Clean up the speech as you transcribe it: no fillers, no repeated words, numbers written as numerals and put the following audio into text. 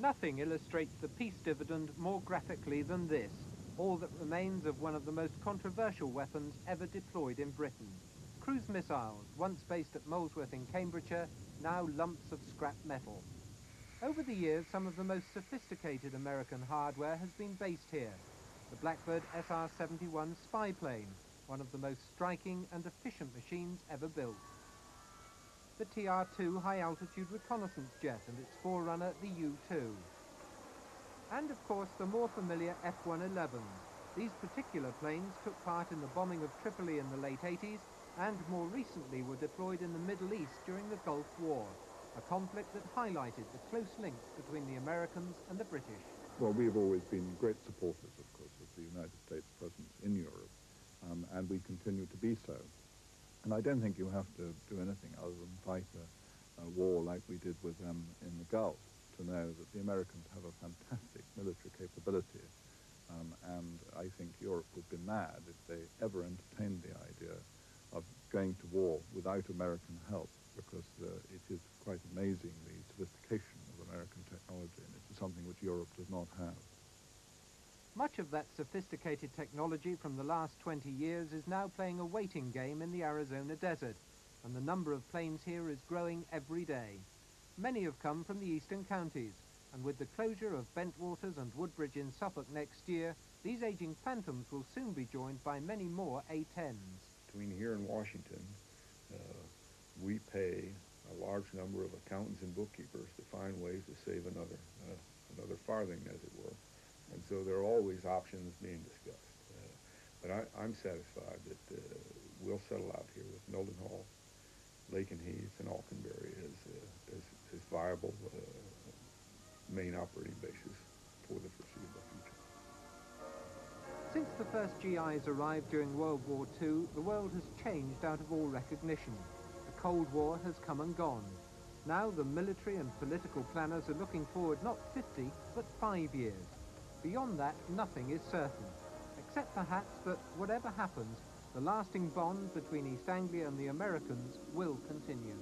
Nothing illustrates the peace dividend more graphically than this, all that remains of one of the most controversial weapons ever deployed in Britain. Cruise missiles, once based at Molesworth in Cambridgeshire, now lumps of scrap metal. Over the years, some of the most sophisticated American hardware has been based here. The Blackbird SR-71 spy plane, one of the most striking and efficient machines ever built. The TR-2 high-altitude reconnaissance jet and its forerunner, the U-2. And, of course, the more familiar F-111s. These particular planes took part in the bombing of Tripoli in the late 80s and more recently were deployed in the Middle East during the Gulf War, a conflict that highlighted the close links between the Americans and the British. Well, we have always been great supporters, of course, of the United States presence in Europe, and we continue to be so. And I don't think you have to do anything other than fight a war like we did with them in the Gulf to know that the Americans have a fantastic military capability. And I think Europe would be mad if they ever entertained the idea of going to war without American help, because it is quite amazing, the sophistication of American technology, and it is something which Europe does not have. Much of that sophisticated technology from the last 20 years is now playing a waiting game in the Arizona desert, and the number of planes here is growing every day. Many have come from the eastern counties, and with the closure of Bentwaters and Woodbridge in Suffolk next year, these aging Phantoms will soon be joined by many more A-10s. Between here and Washington, we pay a large number of accountants and bookkeepers to find ways to save another farthing, as it were. And so there are always options being discussed. But I'm satisfied that we'll settle out here with Milton Hall, Lakenheath, and Alconbury as viable main operating bases for the foreseeable future. Since the first GIs arrived during World War II, the world has changed out of all recognition. The Cold War has come and gone. Now the military and political planners are looking forward not 50, but 5 years. Beyond that, nothing is certain, except perhaps that whatever happens, the lasting bond between East Anglia and the Americans will continue.